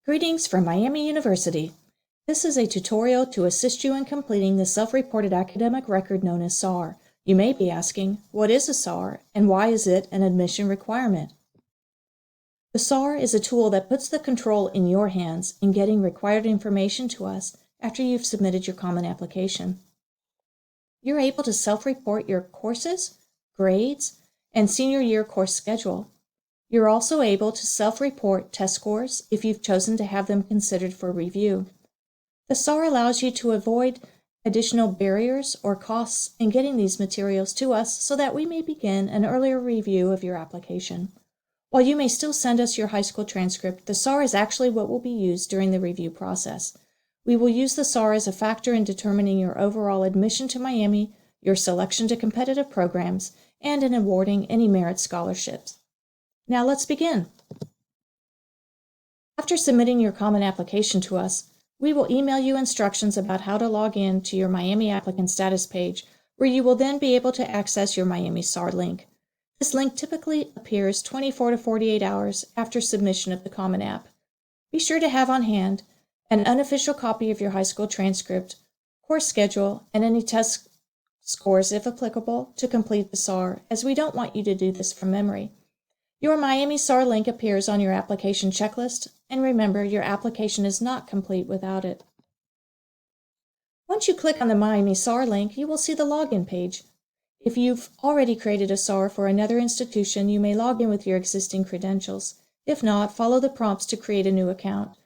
Greetings from Miami University. This is a tutorial to assist you in completing the self-reported academic record known as SRAR. You may be asking, what is a SRAR and why is it an admission requirement? The SRAR is a tool that puts the control in your hands in getting required information to us after you've submitted your common application. You're able to self-report your courses, grades, and senior year course schedule. You're also able to self-report test scores if you've chosen to have them considered for review. The SRAR allows you to avoid additional barriers or costs in getting these materials to us so that we may begin an earlier review of your application. While you may still send us your high school transcript, the SRAR is actually what will be used during the review process. We will use the SRAR as a factor in determining your overall admission to Miami, your selection to competitive programs, and in awarding any merit scholarships. Now let's begin. After submitting your common application to us, we will email you instructions about how to log in to your Miami applicant status page, where you will then be able to access your Miami SRAR link. This link typically appears 24 to 48 hours after submission of the common app. Be sure to have on hand an unofficial copy of your high school transcript, course schedule, and any test scores if applicable to complete the SRAR, as we don't want you to do this from memory. Your Miami SRAR link appears on your application checklist, and remember, your application is not complete without it. Once you click on the Miami SRAR link, you will see the login page. If you've already created a SRAR for another institution, you may log in with your existing credentials. If not, follow the prompts to create a new account.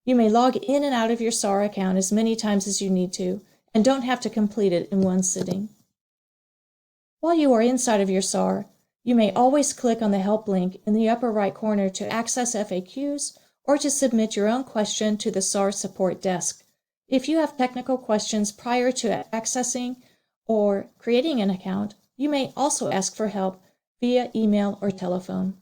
You may log in and out of your SRAR account as many times as you need to, and don't have to complete it in one sitting. While you are inside of your SRAR, you may always click on the Help link in the upper right corner to access FAQs or to submit your own question to the SRAR support desk. If you have technical questions prior to accessing or creating an account, you may also ask for help via email or telephone.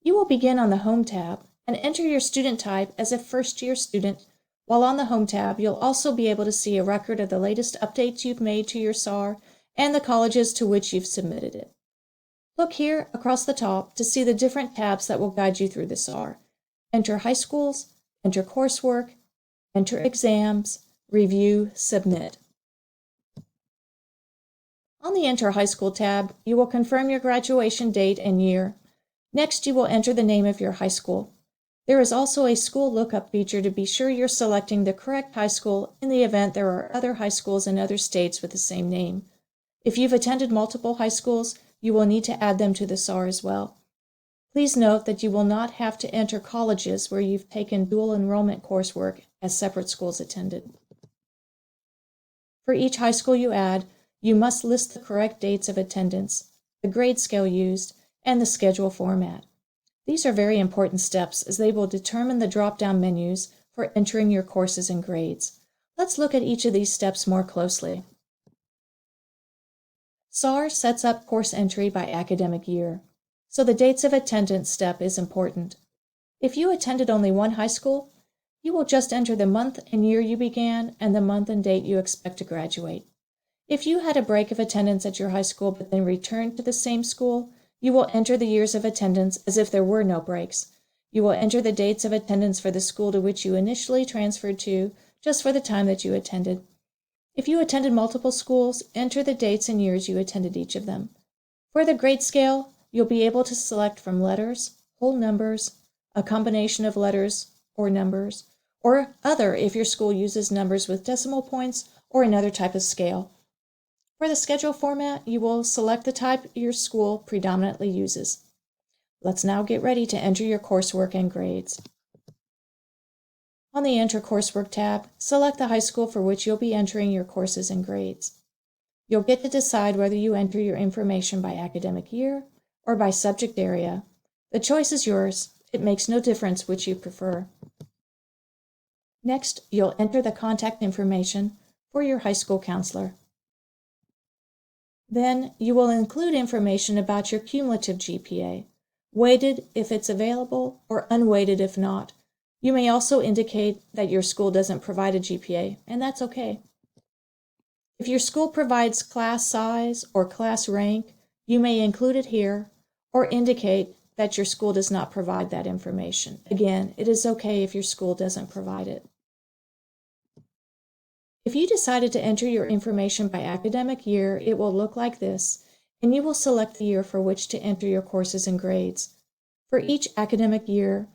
You will begin on the Home tab and enter your student type as a first-year student. While on the Home tab, you'll also be able to see a record of the latest updates you've made to your SRAR and the colleges to which you've submitted it. Look here across the top to see the different tabs that will guide you through the SRAR. Enter high schools, enter coursework, enter exams, review, submit. On the Enter High School tab, you will confirm your graduation date and year. Next, you will enter the name of your high school. There is also a school lookup feature to be sure you're selecting the correct high school in the event there are other high schools in other states with the same name. If you've attended multiple high schools, you will need to add them to the SRAR as well. Please note that you will not have to enter colleges where you've taken dual enrollment coursework as separate schools attended. For each high school you add, you must list the correct dates of attendance, the grade scale used, and the schedule format. These are very important steps as they will determine the drop-down menus for entering your courses and grades. Let's look at each of these steps more closely. SRAR sets up course entry by academic year, so the dates of attendance step is important. If you attended only one high school, you will just enter the month and year you began and the month and date you expect to graduate. If you had a break of attendance at your high school but then returned to the same school, you will enter the years of attendance as if there were no breaks. You will enter the dates of attendance for the school to which you initially transferred to, just for the time that you attended. If you attended multiple schools, enter the dates and years you attended each of them. For the grade scale, you'll be able to select from letters, whole numbers, a combination of letters or numbers, or other if your school uses numbers with decimal points or another type of scale. For the schedule format, you will select the type your school predominantly uses. Let's now get ready to enter your coursework and grades. On the Enter Coursework tab, select the high school for which you'll be entering your courses and grades. You'll get to decide whether you enter your information by academic year or by subject area. The choice is yours. It makes no difference which you prefer. Next, you'll enter the contact information for your high school counselor. Then, you will include information about your cumulative GPA, weighted if it's available or unweighted if not. You may also indicate that your school doesn't provide a GPA, and that's okay. If your school provides class size or class rank, you may include it here or indicate that your school does not provide that information. Again, it is okay if your school doesn't provide it. If you decided to enter your information by academic year, it will look like this, and you will select the year for which to enter your courses and grades. For each academic year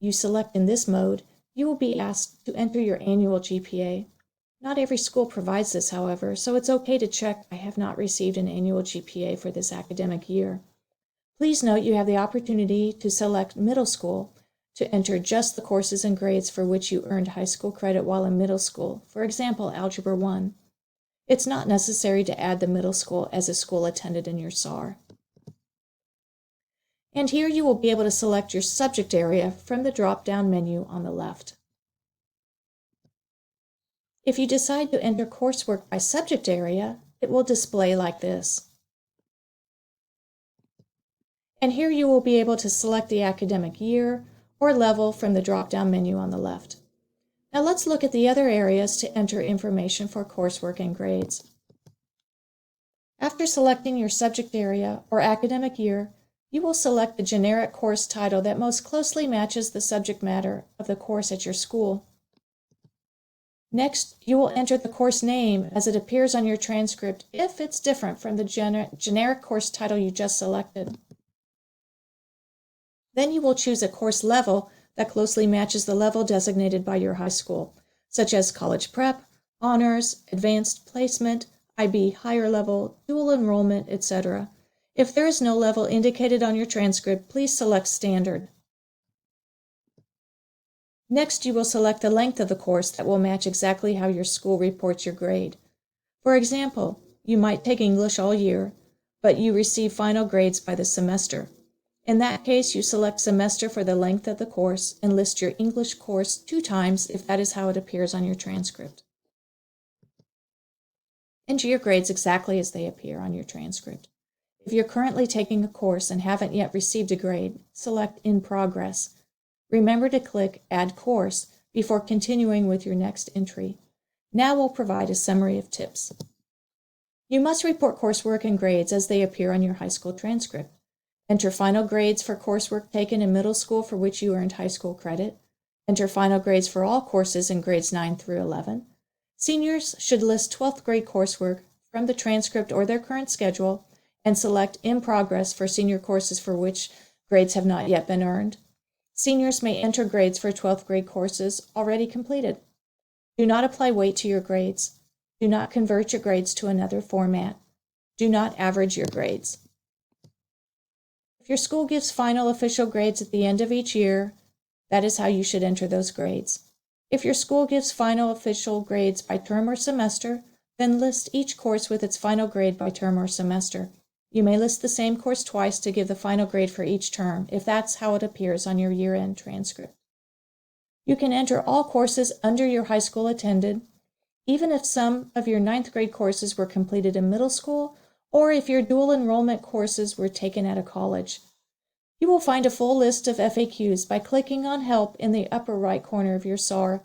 you select in this mode, you will be asked to enter your annual GPA. Not every school provides this, however, so it's okay to check, I have not received an annual GPA for this academic year. Please note you have the opportunity to select middle school to enter just the courses and grades for which you earned high school credit while in middle school, for example, Algebra 1. It's not necessary to add the middle school as a school attended in your SRAR. And here you will be able to select your subject area from the drop-down menu on the left. If you decide to enter coursework by subject area, it will display like this. And here you will be able to select the academic year or level from the drop-down menu on the left. Now let's look at the other areas to enter information for coursework and grades. After selecting your subject area or academic year, you will select the generic course title that most closely matches the subject matter of the course at your school. Next, you will enter the course name as it appears on your transcript if it's different from the generic course title you just selected. Then you will choose a course level that closely matches the level designated by your high school, such as college prep, honors, advanced placement, IB higher level, dual enrollment, etc. If there is no level indicated on your transcript, please select standard. Next, you will select the length of the course that will match exactly how your school reports your grade. For example, you might take English all year, but you receive final grades by the semester. In that case, you select semester for the length of the course and list your English course 2 times if that is how it appears on your transcript. Enter your grades exactly as they appear on your transcript. If you're currently taking a course and haven't yet received a grade, select In Progress. Remember to click Add Course before continuing with your next entry. Now we'll provide a summary of tips. You must report coursework and grades as they appear on your high school transcript. Enter final grades for coursework taken in middle school for which you earned high school credit. Enter final grades for all courses in grades 9 through 11. Seniors should list 12th grade coursework from the transcript or their current schedule and select In Progress for senior courses for which grades have not yet been earned. Seniors may enter grades for 12th grade courses already completed. Do not apply weight to your grades. Do not convert your grades to another format. Do not average your grades. If your school gives final official grades at the end of each year, that is how you should enter those grades. If your school gives final official grades by term or semester, then list each course with its final grade by term or semester. You may list the same course twice to give the final grade for each term, if that's how it appears on your year-end transcript. You can enter all courses under your high school attended, even if some of your 9th grade courses were completed in middle school, or if your dual enrollment courses were taken at a college. You will find a full list of FAQs by clicking on Help in the upper right corner of your SRAR.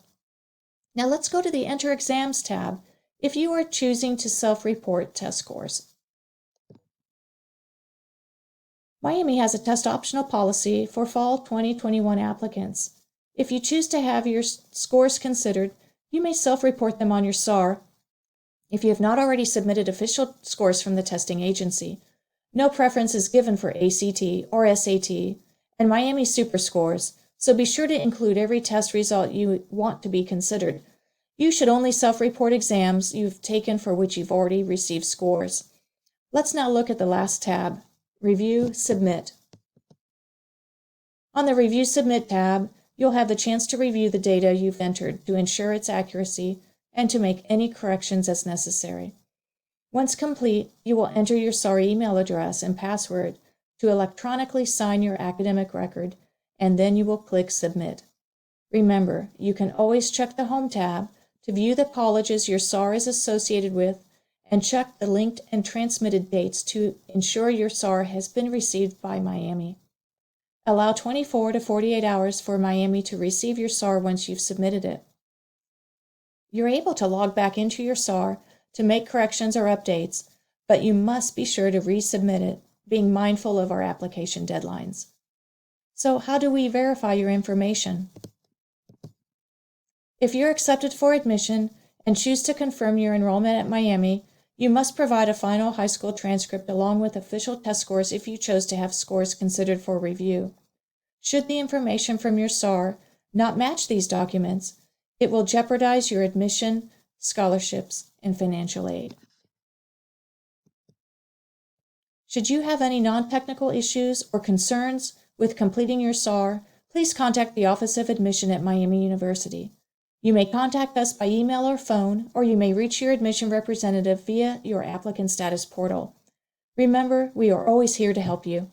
Now let's go to the Enter Exams tab if you are choosing to self-report test scores. Miami has a test optional policy for fall 2021 applicants. If you choose to have your scores considered, you may self-report them on your SRAR if you have not already submitted official scores from the testing agency. No preference is given for ACT or SAT and Miami Super Scores, so be sure to include every test result you want to be considered. You should only self-report exams you've taken for which you've already received scores. Let's now look at the last tab, Review, Submit. On the Review, Submit tab, you'll have the chance to review the data you've entered to ensure its accuracy and to make any corrections as necessary. Once complete, you will enter your SRAR email address and password to electronically sign your academic record, and then you will click Submit. Remember, you can always check the Home tab to view the colleges your SRAR is associated with and check the linked and transmitted dates to ensure your SRAR has been received by Miami. Allow 24 to 48 hours for Miami to receive your SRAR once you've submitted it. You're able to log back into your SRAR to make corrections or updates, but you must be sure to resubmit it, being mindful of our application deadlines. So how do we verify your information? If you're accepted for admission and choose to confirm your enrollment at Miami, you must provide a final high school transcript along with official test scores if you chose to have scores considered for review. Should the information from your SRAR not match these documents, it will jeopardize your admission, scholarships, and financial aid. Should you have any non-technical issues or concerns with completing your SRAR, please contact the Office of Admission at Miami University. You may contact us by email or phone, or you may reach your admission representative via your applicant status portal. Remember, we are always here to help you.